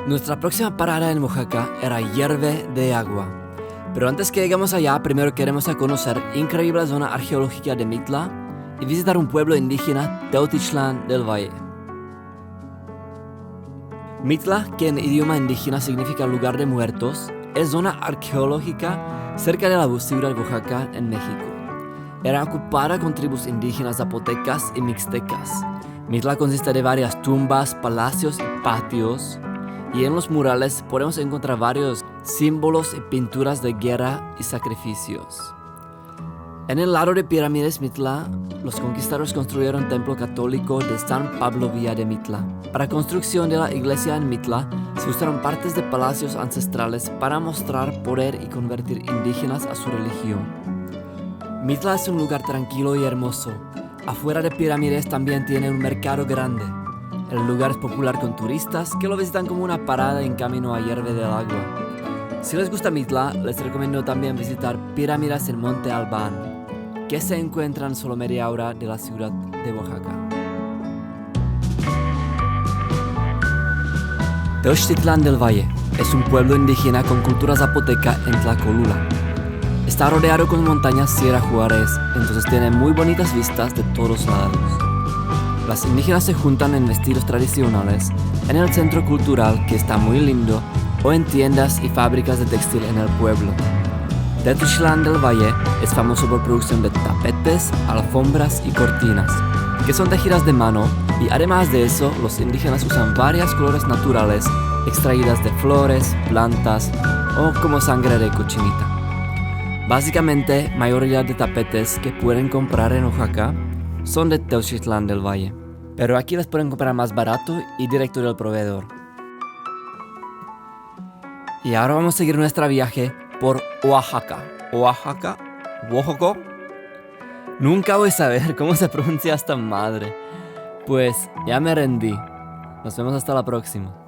Nuestra próxima parada en Oaxaca era Hierve de Agua. Pero antes que lleguemos allá, primero queremos conocer increíble zona arqueológica de Mitla y visitar un pueblo indígena, Teotitlán del Valle. Mitla, que en idioma indígena significa lugar de muertos, es zona arqueológica cerca de la ciudad de Oaxaca, en México. Era ocupada con tribus indígenas zapotecas y mixtecas. Mitla consiste de varias tumbas, palacios y patios, y en los murales podemos encontrar varios símbolos y pinturas de guerra y sacrificios. En el lado de Pirámides Mitla, los conquistadores construyeron un templo católico de San Pablo Villa de Mitla. Para la construcción de la iglesia en Mitla, se usaron partes de palacios ancestrales para mostrar poder y convertir indígenas a su religión. Mitla es un lugar tranquilo y hermoso. Afuera de Pirámides también tiene un mercado grande. El lugar es popular con turistas que lo visitan como una parada en camino a Hierve del Agua. Si les gusta Mitla, les recomiendo también visitar Pirámides en Monte Albán, que se encuentran solo media hora de la ciudad de Oaxaca. Teotitlán del Valle es un pueblo indígena con cultura zapoteca en Tlacolula. Está rodeado con montañas Sierra Juárez, entonces tiene muy bonitas vistas de todos lados. Las indígenas se juntan en vestidos tradicionales en el centro cultural, que está muy lindo, o en tiendas y fábricas de textil en el pueblo. Teotitlán del Valle es famoso por producción de tapetes, alfombras y cortinas, que son tejidas de mano, y además de eso, los indígenas usan varios colores naturales extraídas de flores, plantas o como sangre de cochinita. Básicamente, mayoría de tapetes que pueden comprar en Oaxaca son de Teotitlán del Valle, pero aquí les pueden comprar más barato y directo del proveedor. Y ahora vamos a seguir nuestro viaje por Oaxaca. Oaxaca. Nunca voy a saber cómo se pronuncia esta madre. Pues ya me rendí. Nos vemos hasta la próxima.